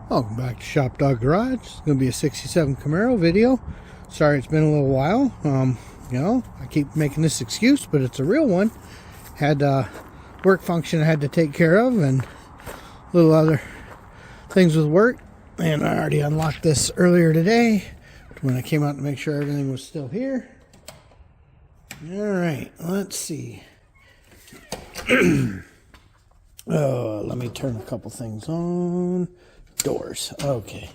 Welcome back to ShopDog-Garage. It's going to be a 67 Camaro video. Sorry it's been a little while. You know, I keep making this excuse, but it's a real one. Had a work function I had to take care of and little other things with work. And I already unlocked this earlier today when I came out to make sure everything was still here. Alright, let's see. Oh, let me turn a couple things on. Doors. Okay.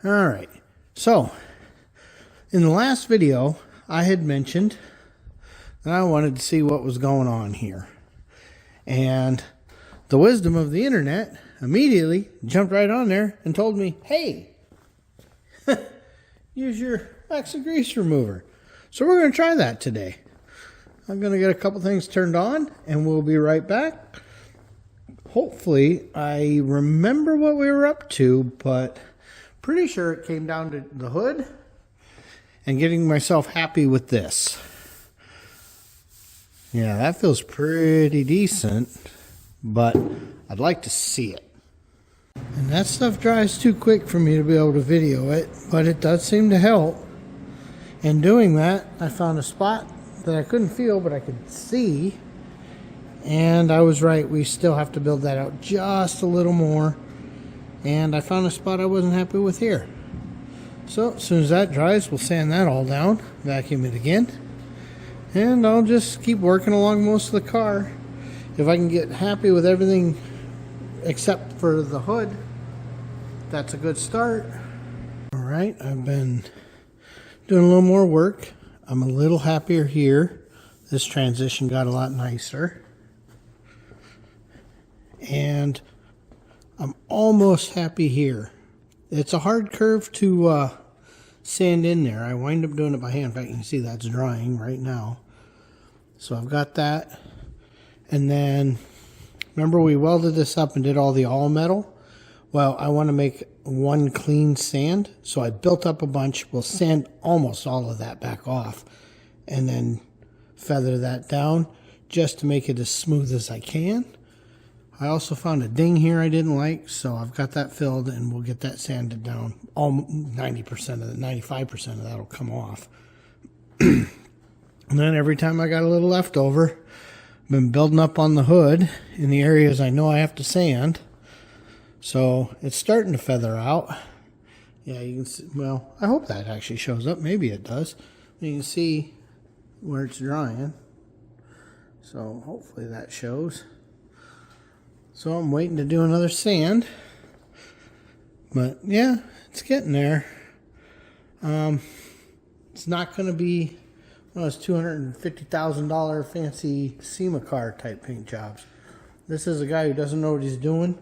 Alright. So, in the last video, I had mentioned that I wanted to see what was going on here. And the wisdom of the internet immediately jumped right on there and told me, hey, use your wax and grease remover. So we're going to try that today. I'm going to get a couple things turned on and we'll be right back. Hopefully I remember what we were up to, but pretty sure it came down to the hood and getting myself happy with this. Yeah, that feels pretty decent, but I'd like to see it. And that stuff dries too quick for me to be able to video it, but it does seem to help. In doing that, I found a spot that I couldn't feel, but I could see. And I was right, we still have to build that out just a little more. And I found a spot I wasn't happy with here. So as soon as that dries, we'll sand that all down, vacuum it again. And I'll just keep working along most of the car. If I can get happy with everything except for the hood, that's a good start. Alright, I've been doing a little more work. I'm a little happier here. This transition got a lot nicer. And I'm almost happy here. It's a hard curve to sand in there. I wind up doing it by hand. In fact, you can see that's drying right now. So I've got that. And then, remember we welded this up and did all the all metal? Well, I want to make one clean sand. So I built up a bunch. We'll sand almost all of that back off. And then feather that down just to make it as smooth as I can. I also found a ding here I didn't like, so I've got that filled and we'll get that sanded down. All 90% of it, 95% of that will come off. And then every time I got a little left over, I've been building up on the hood in the areas I know I have to sand. So it's starting to feather out. Yeah, you can see, well, I hope that actually shows up. Maybe it does. You can see where it's drying. So hopefully that shows. So I'm waiting to do another sand. But yeah, it's getting there. It's not going to be one of those $250,000 fancy SEMA car type paint jobs. This is a guy who doesn't know what he's doing,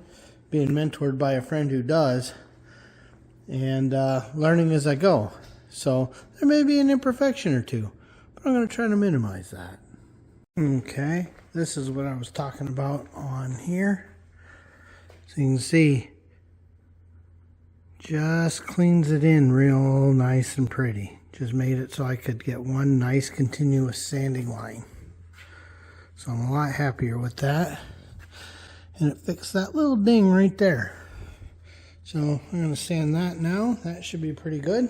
being mentored by a friend who does, and learning as I go. So there may be an imperfection or two, but I'm going to try to minimize that. Okay, this is what I was talking about on here. So you can see, just cleans it in real nice and pretty. Just made it so I could get one nice continuous sanding line. So I'm a lot happier with that. And it fixed that little ding right there. So I'm going to sand that now. That should be pretty good.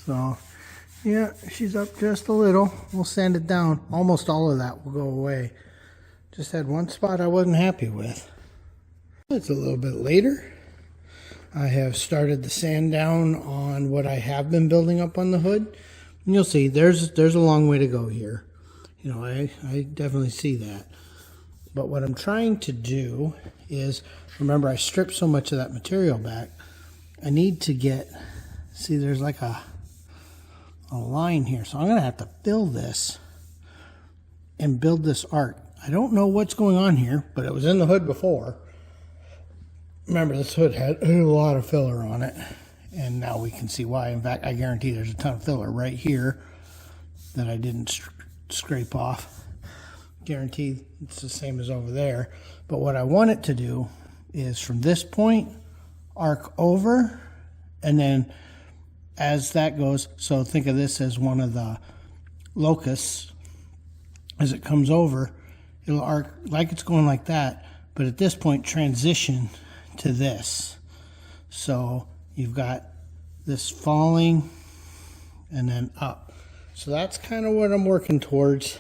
So yeah, she's up just a little. We'll sand it down. Almost all of that will go away. Just had one spot I wasn't happy with. It's a little bit later. I have started the sand down on what I have been building up on the hood. And you'll see there's a long way to go here. You know, I definitely see that. But what I'm trying to do is, remember I stripped so much of that material back. I need to get, see there's like a line here. So I'm going to have to fill this and build this arc. I don't know what's going on here, but it was in the hood before. Remember, this hood had a lot of filler on it, and now we can see why. In fact, I guarantee there's a ton of filler right here that I didn't scrape off. Guaranteed it's the same as over there. But what I want it to do is from this point, arc over, and then as that goes, so think of this as one of the locusts. As it comes over, it'll arc like it's going like that, but at this point transition to this. So you've got this falling and then up. So that's kind of what I'm working towards.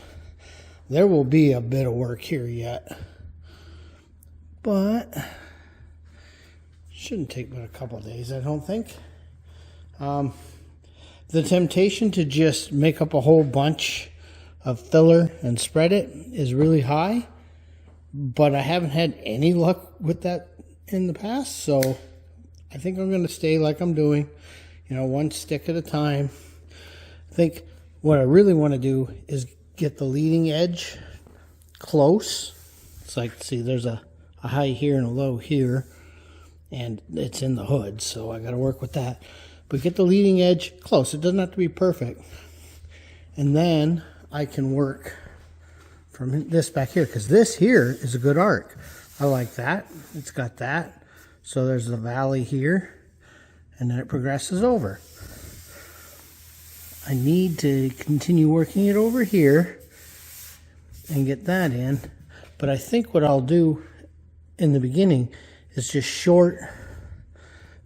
There will be a bit of work here yet, but shouldn't take but a couple of days, I don't think. The temptation to just make up a whole bunch of filler and spread it is really high, but I haven't had any luck with that in the past, so I think I'm going to stay like I'm doing, you know, one stick at a time. I think what I really want to do is get the leading edge close. It's like, see, there's a high here and a low here, and it's in the hood, so I got to work with that. But get the leading edge close. It doesn't have to be perfect. And then I can work from this back here, because this here is a good arc. I like that. It's got that. So there's the valley here, and then it progresses over. I need to continue working it over here and get that in. But I think what I'll do in the beginning is just short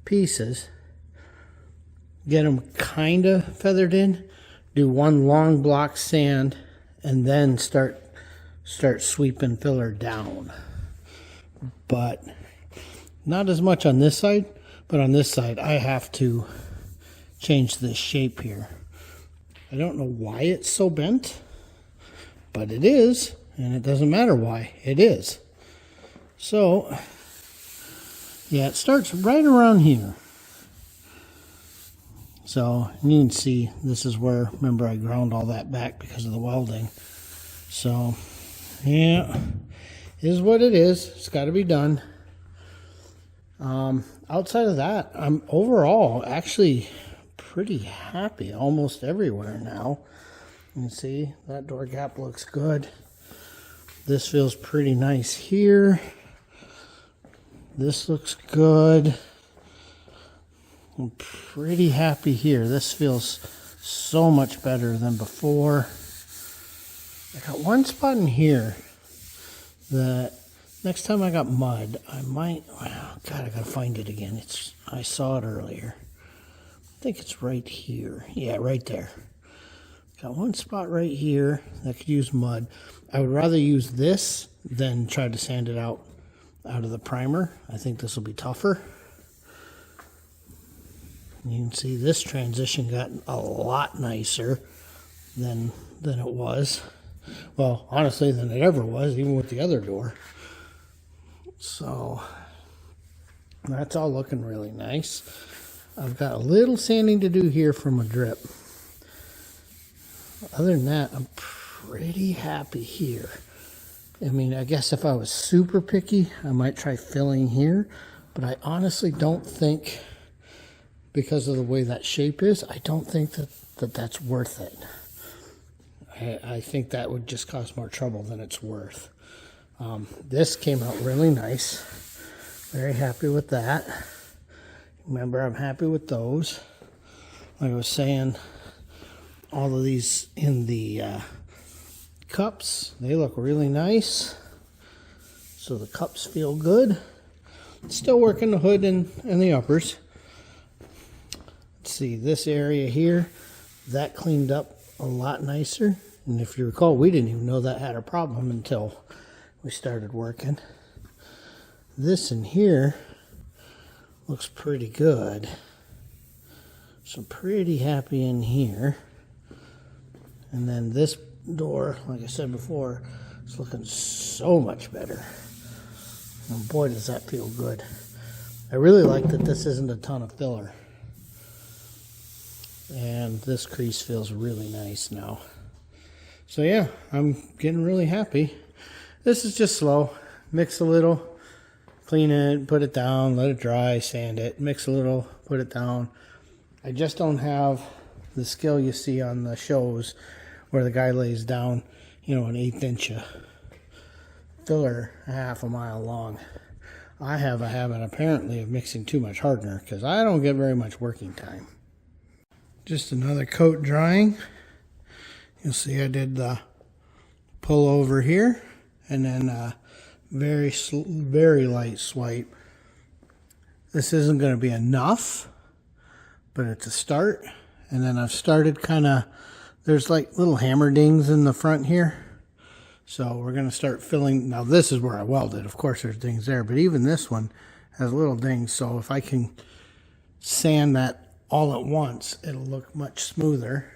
pieces, get them kind of feathered in, do one long block sand, and then start sweeping filler down. But not as much on this side, but on this side I have to change the shape here. I don't know why it's so bent, but it is, and it doesn't matter why, it is. So yeah, it starts right around here. So you can see this is where, remember, I ground all that back because of the welding. So yeah, it is what it is. It's got to be done. Outside of that, I'm overall actually pretty happy almost everywhere now. You can see that door gap looks good. This feels pretty nice here. This looks good. I'm pretty happy here. This feels so much better than before. I got one spot in here that next time I got mud, I might, oh God, I gotta find it again. I saw it earlier. I think it's right here. Yeah, right there. Got one spot right here that could use mud. I would rather use this than try to sand it out of the primer. I think this will be tougher. You can see this transition got a lot nicer than it was. Well, honestly, than it ever was, even with the other door. So that's all looking really nice. I've got a little sanding to do here from a drip. Other than that, I'm pretty happy here. I mean, I guess if I was super picky, I might try filling here, but I honestly don't think, because of the way that shape is, I don't think that's worth it. I think that would just cause more trouble than it's worth. This came out really nice. Very happy with that. Remember, I'm happy with those. Like I was saying, all of these in the cups, they look really nice. So the cups feel good. Still working the hood and the uppers. Let's see, this area here, that cleaned up a lot nicer. And if you recall, we didn't even know that had a problem until we started working. This in here looks pretty good. So pretty happy in here. And then this door, like I said before, is looking so much better. And boy, does that feel good. I really like that this isn't a ton of filler. And this crease feels really nice now. So yeah, I'm getting really happy. This is just slow. Mix a little, clean it, put it down, let it dry, sand it, mix a little, put it down. I just don't have the skill you see on the shows where the guy lays down, you know, an 1/8 inch filler a half a mile long. I have a habit apparently of mixing too much hardener because I don't get very much working time. Just another coat drying. You'll see I did the pull over here and then very light swipe. This isn't going to be enough, but it's a start. And then I've started kind of, there's like little hammer dings in the front here. So we're going to start filling. Now this is where I welded. Of course there's dings there, but even this one has little dings. So if I can sand that all at once, it'll look much smoother.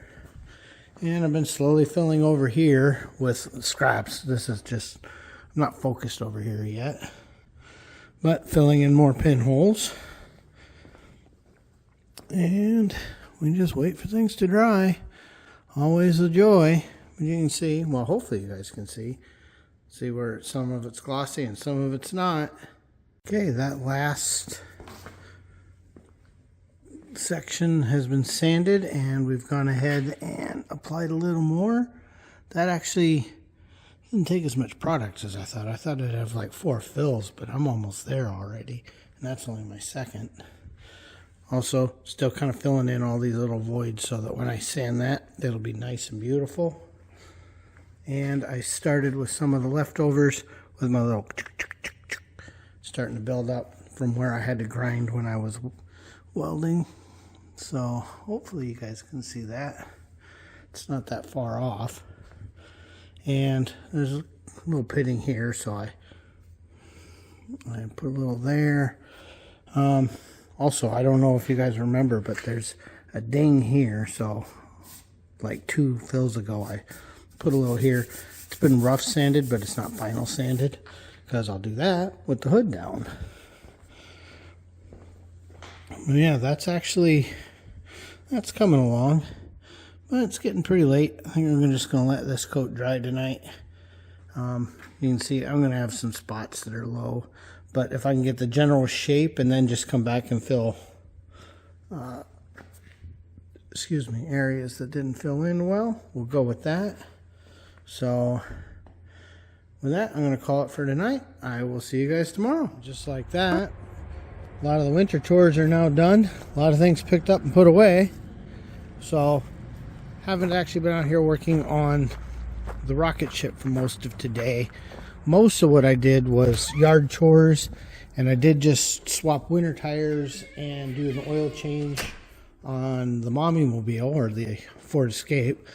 And I've been slowly filling over here with scraps. This is just, I'm not focused over here yet. But filling in more pinholes. And we just wait for things to dry. Always a joy. But you can see, well, hopefully you guys can see where some of it's glossy and some of it's not. Okay, that last section has been sanded, and we've gone ahead and applied a little more. That actually didn't take as much product as I thought. I thought it'd have like 4 fills, but I'm almost there already, and that's only my second. Also, still kind of filling in all these little voids so that when I sand that, it'll be nice and beautiful. And I started with some of the leftovers with my little starting to build up from where I had to grind when I was welding. So hopefully you guys can see that. It's not that far off. And there's a little pitting here, so I put a little there. Also, I don't know if you guys remember, but there's a ding here. So like 2 fills ago, I put a little here. It's been rough sanded, but it's not final sanded, because I'll do that with the hood down. Yeah, that's coming along, but it's getting pretty late. I think I'm just going to let this coat dry tonight. You can see I'm going to have some spots that are low, but if I can get the general shape and then just come back and fill, areas that didn't fill in well, we'll go with that. So with that, I'm going to call it for tonight. I will see you guys tomorrow. Just like that. A lot of the winter chores are now done. A lot of things picked up and put away. So, haven't actually been out here working on the RocketShip for most of today. Most of what I did was yard chores, and I did just swap winter tires and do an oil change on the Mommy Mobile, or the Ford Escape,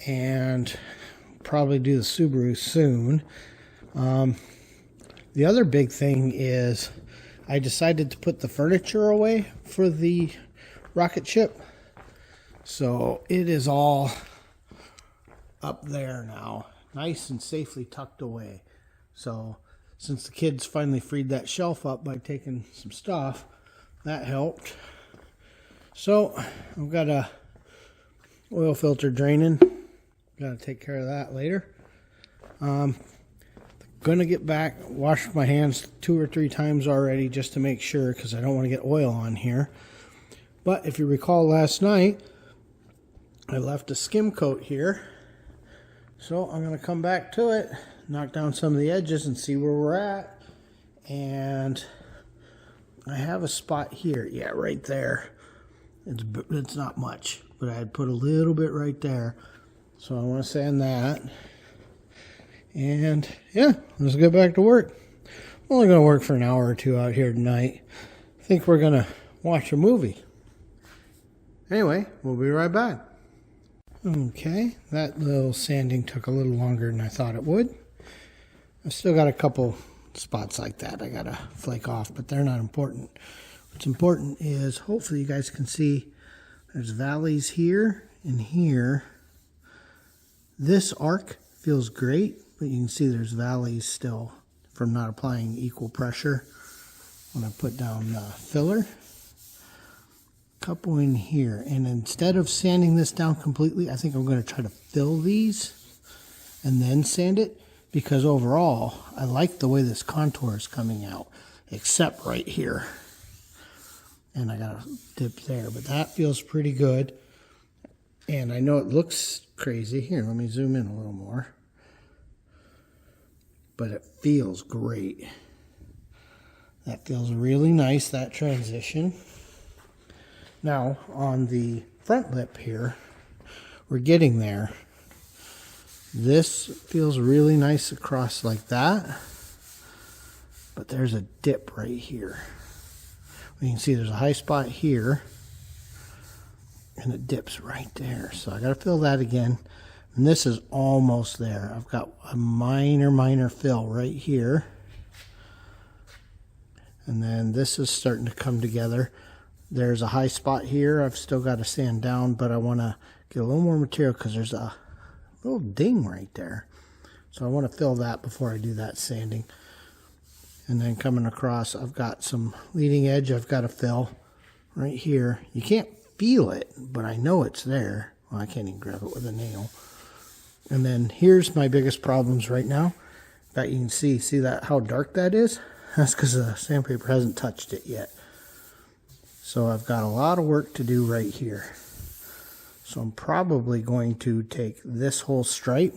and probably do the Subaru soon. The other big thing is I decided to put the furniture away for the RocketShip. So it is all up there now, nice and safely tucked away. So since the kids finally freed that shelf up by taking some stuff, that helped. So I've got a oil filter draining. Got to take care of that later. Gonna get back, washed my hands 2 or 3 times already just to make sure, because I don't want to get oil on here. But if you recall last night, I left a skim coat here. So I'm going to come back to it, knock down some of the edges and see where we're at. And I have a spot here. Yeah, right there. It's not much, but I had put a little bit right there. So I want to sand that. And yeah, let's get back to work. I'm only going to work for an hour or 2 out here tonight. I think we're going to watch a movie. Anyway, we'll be right back. Okay, that little sanding took a little longer than I thought it would. I've still got a couple spots like that I got to flake off, but they're not important. What's important is, hopefully you guys can see, there's valleys here and here. This arc feels great, but you can see there's valleys still from not applying equal pressure when I put down filler. Couple in here, and instead of sanding this down completely, I think I'm going to try to fill these and then sand it, because overall I like the way this contour is coming out, except right here, and I got a dip there, but that feels pretty good. And I know it looks crazy. Here, let me zoom in a little more, but it feels great. That feels really nice, that transition. Now, on the front lip here, we're getting there. This feels really nice across like that. but there's a dip right here. You can see there's a high spot here, and it dips right there. So I got to fill that again. And this is almost there. I've got a minor fill right here. And then this is starting to come together. There's a high spot here. I've still got to sand down, but I want to get a little more material because there's a little ding right there. So I want to fill that before I do that sanding. And then coming across, I've got some leading edge I've got to fill right here. You can't feel it, but I know it's there. Well, I can't even grab it with a nail. And then here's my biggest problems right now. In fact, you can see that how dark that is? That's because the sandpaper hasn't touched it yet. So I've got a lot of work to do right here. So I'm probably going to take this whole stripe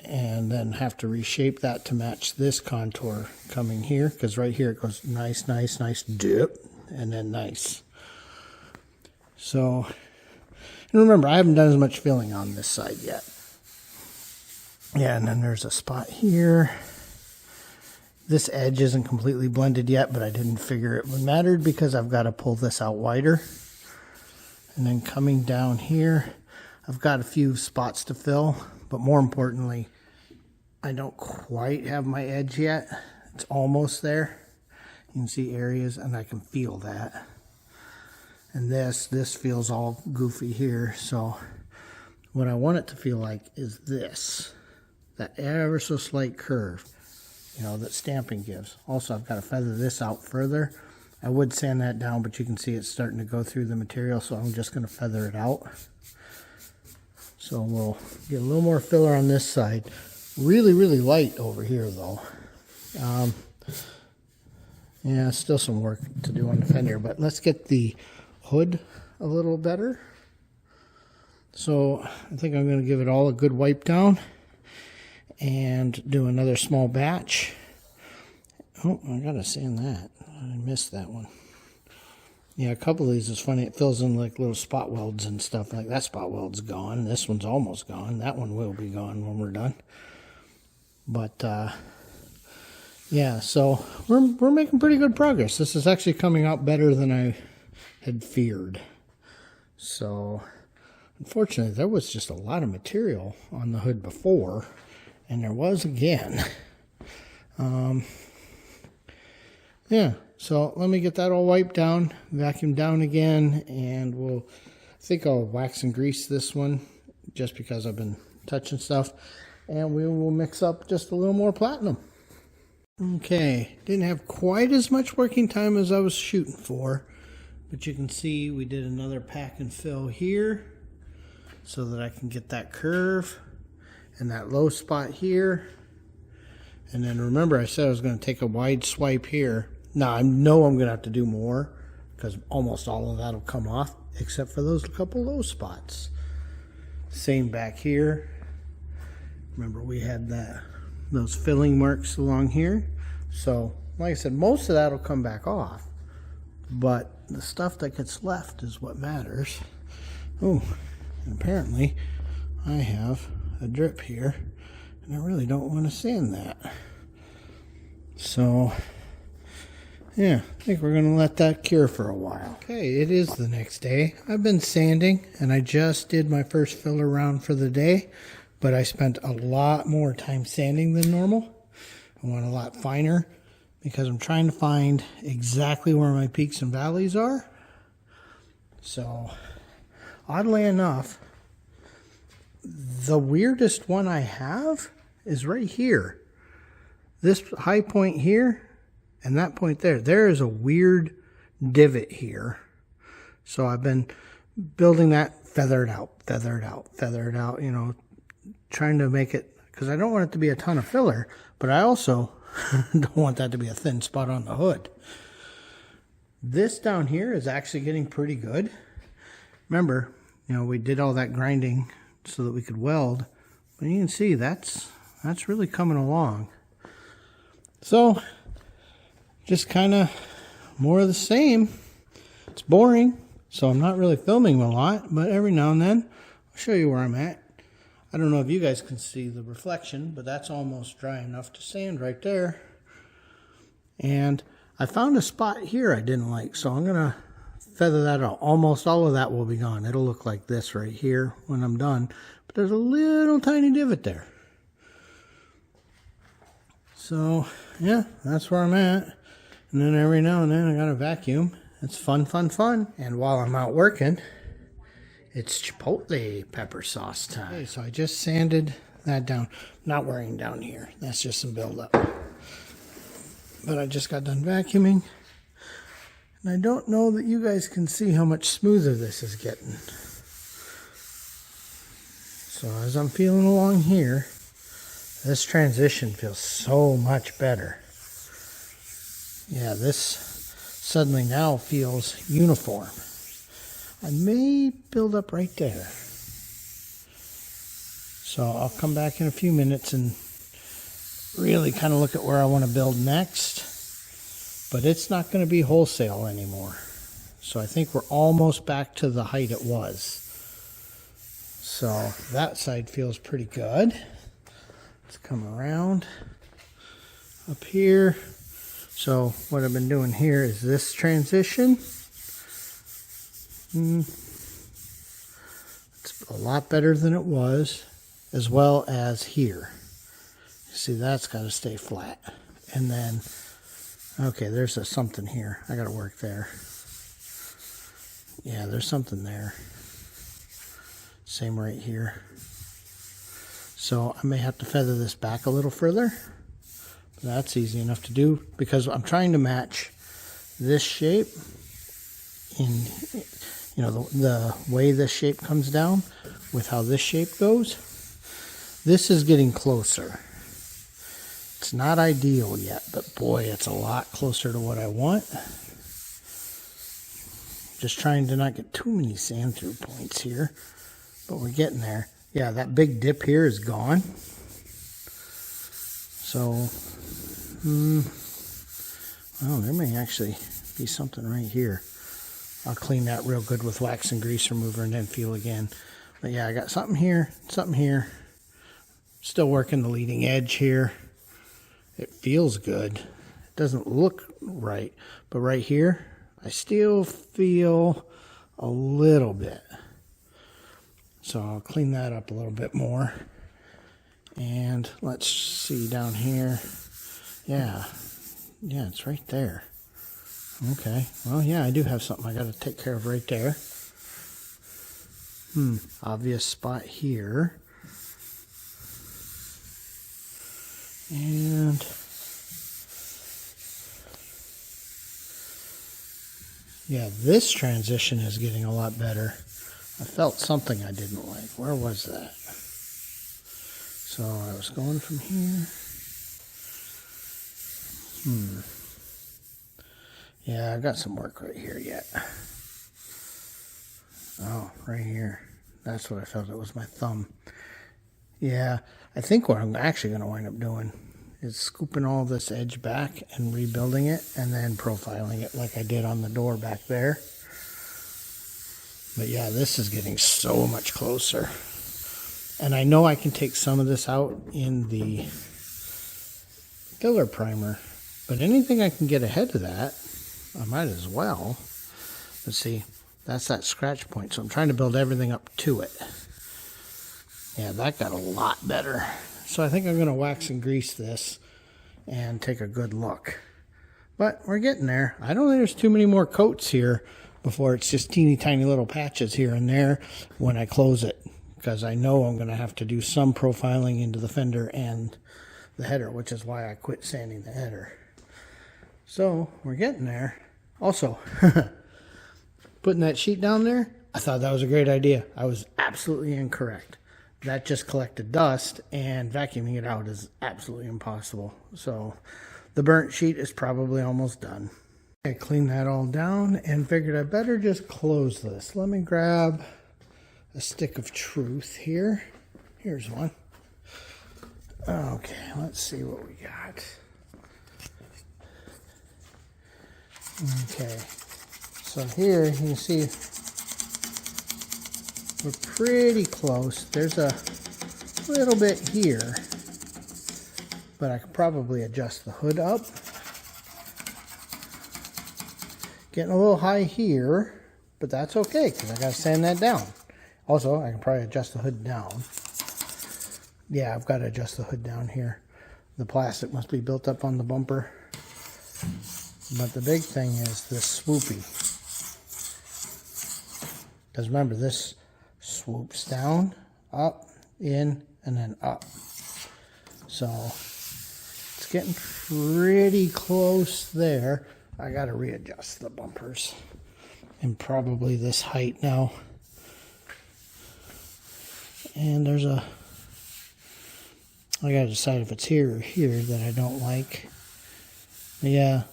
and then have to reshape that to match this contour coming here, because right here it goes nice dip, and then nice. So, and remember, I haven't done as much filling on this side yet. Yeah, and then there's a spot here. This edge isn't completely blended yet, but I didn't figure it mattered because I've got to pull this out wider. And then coming down here, I've got a few spots to fill, but more importantly, I don't quite have my edge yet. It's almost there. You can see areas, and I can feel that. And this feels all goofy here, so what I want it to feel like is this, that ever so slight curve, you know, that stamping gives. Also, I've got to feather this out further. I would sand that down, but you can see it's starting to go through the material, so I'm just going to feather it out. So we'll get a little more filler on this side. Really light over here, though. Yeah, still some work to do on the fender, but let's get the hood a little better. So I think I'm going to give it all a good wipe down and do another small batch. Oh, I got to sand that. I missed that one. Yeah, a couple of these is funny. It fills in like little spot welds and stuff. Like that spot weld's gone. This one's almost gone. That one will be gone when we're done. But yeah, so we're making pretty good progress. This is actually coming out better than I had feared. So unfortunately, there was just a lot of material on the hood before, and there was again. Yeah, so let me get that all wiped down, vacuum down again, and I think I'll wax and grease this one just because I've been touching stuff, and we will mix up just a little more platinum. Okay, didn't have quite as much working time as I was shooting for, but you can see we did another pack and fill here so that I can get that curve and that low spot here. And then remember, I said I was going to take a wide swipe here. Now I know I'm going to have to do more because almost all of that will come off except for those couple low spots. Same back here. Remember, we had those filling marks along here. So like I said, most of that will come back off, but the stuff that gets left is what matters. Oh, and apparently I have a drip here, and I really don't want to sand that. So yeah, I think we're going to let that cure for a while. Okay, it is the next day. I've been sanding, and I just did my first filler round for the day, but I spent a lot more time sanding than normal. I went a lot finer because I'm trying to find exactly where my peaks and valleys are. So, oddly enough, the weirdest one I have is right here. This high point here and that point there. There is a weird divot here. So I've been building that, feather it out, you know, trying to make it, because I don't want it to be a ton of filler, but I also don't want that to be a thin spot on the hood. This down here is actually getting pretty good. Remember, you know, we did all that grinding so that we could weld, but you can see that's really coming along. So just kind of more of the same. It's boring, so I'm not really filming a lot, but every now and then I'll show you where I'm at. I don't know if you guys can see the reflection, but that's almost dry enough to sand right there. And I found a spot here I didn't like, so I'm going to feather that out. Almost all of that will be gone. It'll look like this right here when I'm done. But there's a little tiny divot there. So, yeah, that's where I'm at. And then every now and then I got to vacuum. It's fun, fun, fun. And while I'm out working, it's chipotle pepper sauce time. Okay, so I just sanded that down. Not wearing down here. That's just some buildup. But I just got done vacuuming. And I don't know that you guys can see how much smoother this is getting. So as I'm feeling along here, this transition feels so much better. Yeah, this suddenly now feels uniform. I may build up right there. So I'll come back in a few minutes and really kind of look at where I want to build next. But it's not going to be wholesale anymore. So I think we're almost back to the height it was. So that side feels pretty good. Let's come around up here. So what I've been doing here is this transition. It's a lot better than it was, as well as here. See, that's got to stay flat. And then, okay, there's something here. I got to work there. Yeah, there's something there. Same right here. So I may have to feather this back a little further. But that's easy enough to do because I'm trying to match this shape in, you know, the way this shape comes down with how this shape goes. This is getting closer. It's not ideal yet, but boy, it's a lot closer to what I want. Just trying to not get too many sand through points here, but we're getting there. Yeah, that big dip here is gone. So, well, there may actually be something right here. I'll clean that real good with wax and grease remover and then feel again. But yeah, I got something here, something here. Still working the leading edge here. It feels good. It doesn't look right, but right here, I still feel a little bit. So I'll clean that up a little bit more. And let's see down here. Yeah, it's right there. Okay, well, yeah, I do have something I got to take care of right there. Obvious spot here. And yeah, this transition is getting a lot better. I felt something I didn't like. Where was that? So I was going from here. Yeah, I got some work right here yet. Oh, right here. That's what I felt. It was my thumb. Yeah, I think what I'm actually going to wind up doing is scooping all this edge back and rebuilding it and then profiling it like I did on the door back there. But yeah, this is getting so much closer. And I know I can take some of this out in the filler primer, but anything I can get ahead of that, I might as well. Let's see, that's that scratch point. So I'm trying to build everything up to it. Yeah, that got a lot better. So I think I'm going to wax and grease this and take a good look. But we're getting there. I don't think there's too many more coats here before it's just teeny tiny little patches here and there when I close it. Because I know I'm going to have to do some profiling into the fender and the header, which is why I quit sanding the header. So we're getting there. Also, putting that sheet down there, I thought that was a great idea. I was absolutely incorrect. That just collected dust, and vacuuming it out is absolutely impossible. So the burnt sheet is probably almost done. I cleaned that all down and figured I better just close this. Let me grab a stick of truth here. Here's one. Okay, let's see what we got. Okay, so here you can see we're pretty close. There's a little bit here, but I could probably adjust the hood up. Getting a little high here, but that's okay because I got to sand that down. Also, I can probably adjust the hood down. Yeah, I've got to adjust the hood down here. The plastic must be built up on the bumper. But the big thing is this swoopy. Because remember, this swoops down, up, in, and then up. So it's getting pretty close there. I got to readjust the bumpers. And probably this height now. And there's a... I got to decide if it's here or here that I don't like. Yeah.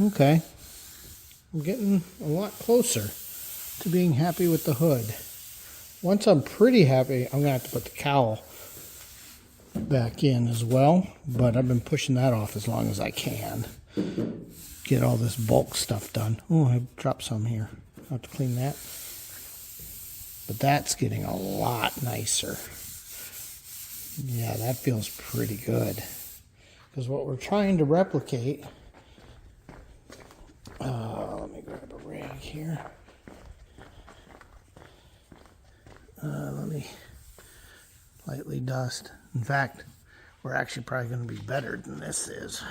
Okay. I'm getting a lot closer to being happy with the hood. Once I'm pretty happy, I'm going to have to put the cowl back in as well. But I've been pushing that off as long as I can. Get all this bulk stuff done. Oh, I dropped some here. I'll have to clean that. But that's getting a lot nicer. Yeah, that feels pretty good. Because what we're trying to replicate... let me grab a rag here. Let me lightly dust. In fact, we're actually probably going to be better than this is.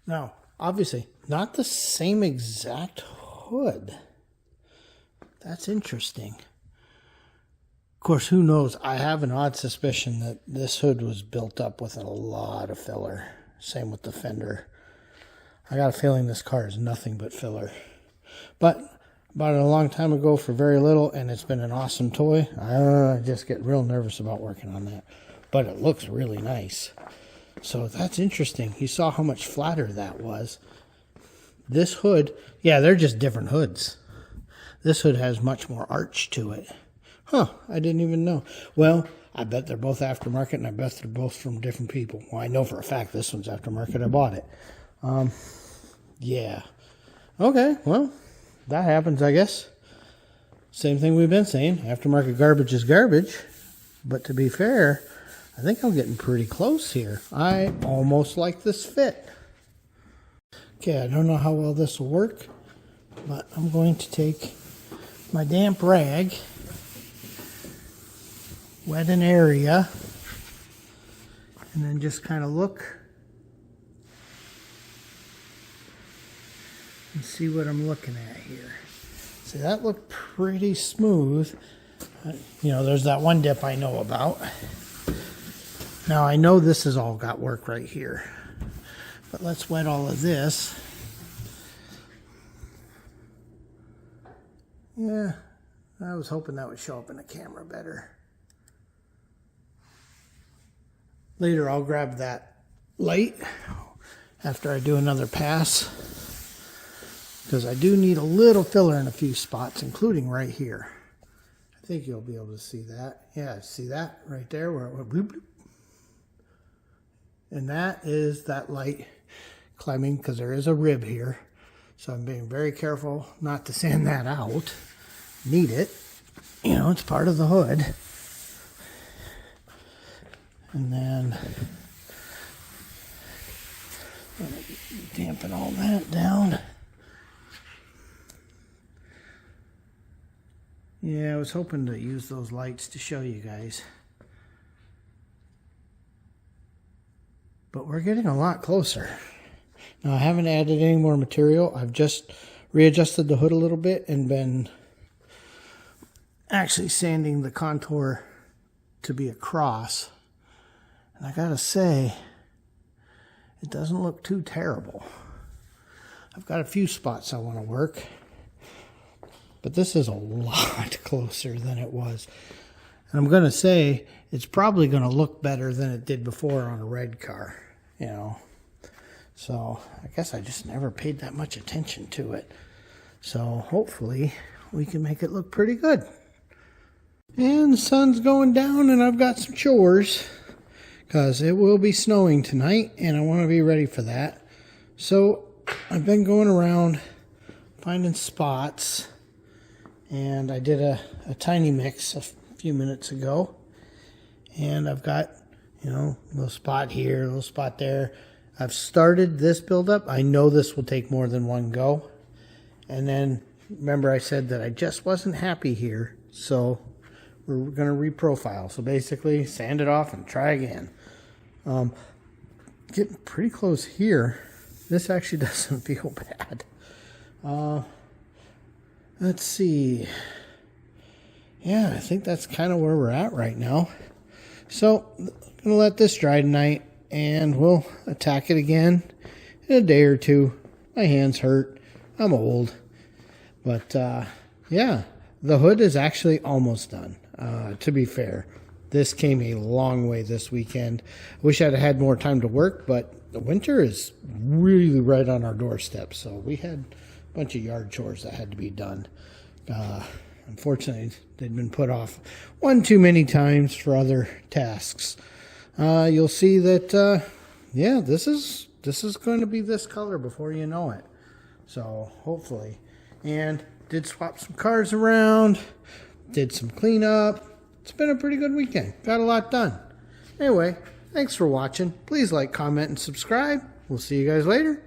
Now, obviously, not the same exact hood. That's interesting. Of course, who knows? I have an odd suspicion that this hood was built up with a lot of filler. Same with the fender. I got a feeling this car is nothing but filler. But bought it a long time ago for very little, and it's been an awesome toy. I just get real nervous about working on that. But it looks really nice. So that's interesting. You saw how much flatter that was. This hood, yeah, they're just different hoods. This hood has much more arch to it. Huh, I didn't even know. Well, I bet they're both aftermarket, and I bet they're both from different people. Well, I know for a fact this one's aftermarket. I bought it. Yeah. Okay, well, that happens, I guess. Same thing we've been saying. Aftermarket garbage is garbage. But to be fair, I think I'm getting pretty close here. I almost like this fit. Okay, I don't know how well this will work, but I'm going to take my damp rag, wet an area, and then just kind of look and see what I'm looking at here. See, that looked pretty smooth. You know, there's that one dip I know about. Now, I know this has all got work right here, but let's wet all of this. Yeah, I was hoping that would show up in the camera better. Later, I'll grab that light after I do another pass, because I do need a little filler in a few spots, including right here. I think you'll be able to see that. Yeah, see that right there where it went bloop, bloop. And that is that light climbing, because there is a rib here. So I'm being very careful not to sand that out. Need it. You know, it's part of the hood. And then dampen all that down. Yeah, I was hoping to use those lights to show you guys. But we're getting a lot closer. Now, I haven't added any more material. I've just readjusted the hood a little bit and been actually sanding the contour to be across. And I gotta say, it doesn't look too terrible. I've got a few spots I want to work, but this is a lot closer than it was. And I'm gonna say, it's probably gonna look better than it did before on a red car, you know. So I guess I just never paid that much attention to it. So hopefully we can make it look pretty good. And the sun's going down and I've got some chores, because it will be snowing tonight and I want to be ready for that. So I've been going around finding spots, and I did a tiny mix a few minutes ago. And I've got, you know, a little spot here, a little spot there. I've started this buildup. I know this will take more than one go. And then, remember I said that I just wasn't happy here. So we're going to reprofile. So basically, sand it off and try again. Getting pretty close here. This actually doesn't feel bad. Let's see. Yeah, I think that's kind of where we're at right now. So, I'm going to let this dry tonight, and we'll attack it again in a day or two. My hands hurt. I'm old. But, yeah, the hood is actually almost done, to be fair. This came a long way this weekend. Wish I'd had more time to work, but the winter is really right on our doorstep. So we had a bunch of yard chores that had to be done. Unfortunately, they'd been put off one too many times for other tasks. You'll see that, yeah, this is going to be this color before you know it. So hopefully. And did swap some cars around, did some cleanup. It's been a pretty good weekend. Got a lot done. Anyway, thanks for watching. Please like, comment, and subscribe. We'll see you guys later.